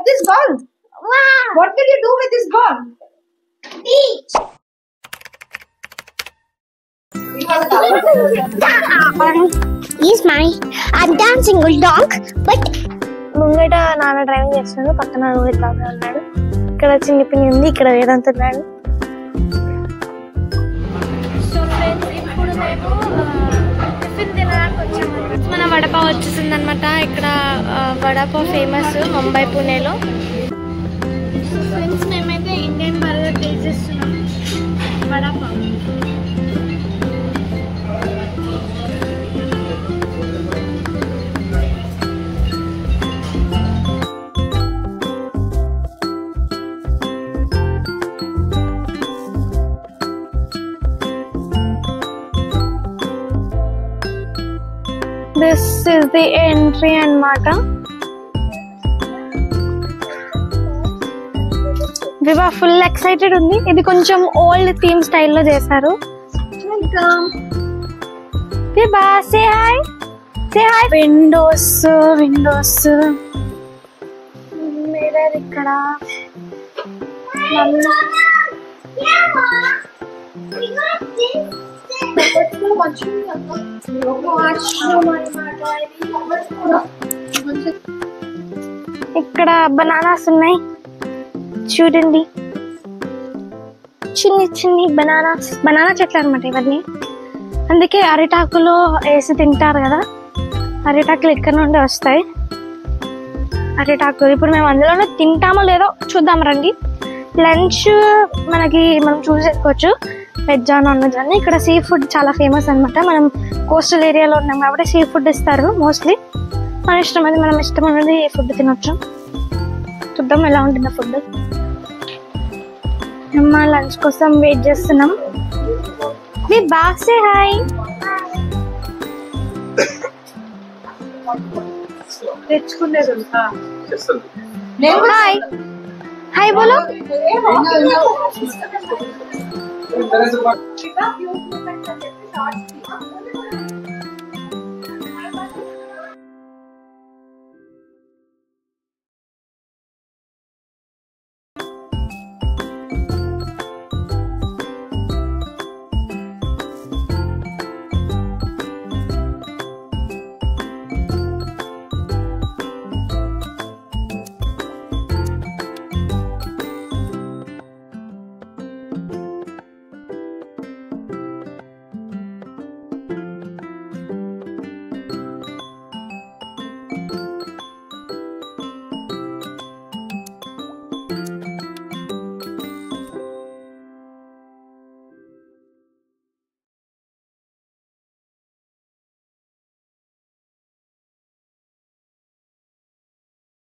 like this ball. Wow. What will you do with this ball? Beach. He's my. I'm dancing along, but ముంగట నాన్న driving చేస్తున్నాడు, పక్కన రోహిత్ బాబు ఉన్నాడు, ఇక్కడ చిన్ని పిన్ని ఉంది, ఇక్కడ వేదాంత్ ఉన్నాడు. సో ఫ్రెండ్స్, ఇప్పుడు మేము టిఫిన్ తినడానికి వచ్చాము. మన వడపావ్ వచ్చేసింది అనమాట. ఇక్కడ వడపావ్ ఫేమస్ ముంబై, పూణేలో. ఫ్రెండ్స్, మేమైతే ఇండియన్ బర్గర్ టేస్ట్ చేస్తున్నాం. Vada pav This is the entry annamata. We were full excited undi. Idi koncham old theme style lo chesaru. Welcome. Viva, say hi. Say hi. Windows. Mirror ikkada. ఇక్కడ bananas ఉన్నాయి చూడండి, చిన్ని banana చెట్లు అనమాట ఇవన్నీ. అందుకే అరిటాకులో వేసి తింటారు కదా, అరిటాకులు ఇక్కడ నుండి వస్తాయి. అరిటాకులు ఇప్పుడు మేము అందులోనే తింటామో లేదో చూద్దాం రండి. లంచ్ మనం చూస్ చేసుకోవచ్చు, వెజ్ నాన్ వెజ్ అని. ఇక్కడ సీ ఫుడ్ చాలా ఫేమస్ అనమాట. మనం కోస్టల్ ఏరియాలో ఉన్నాం కాబట్టి సీ ఫుడ్ ఇస్తారు మోస్ట్లీ. మన ఇష్టం అది, మనం ఇష్టం అనేది ఫుడ్ తినొచ్చు. చూద్దాం ఎలా ఉంటుందో ఫుడ్. అమ్మ లంచ్ కోసం వెయిట్ చేస్తున్నాం. మీ బాసే హాయ్ తెచ్చుకునేది హాయ్ హాయ్ బోలో.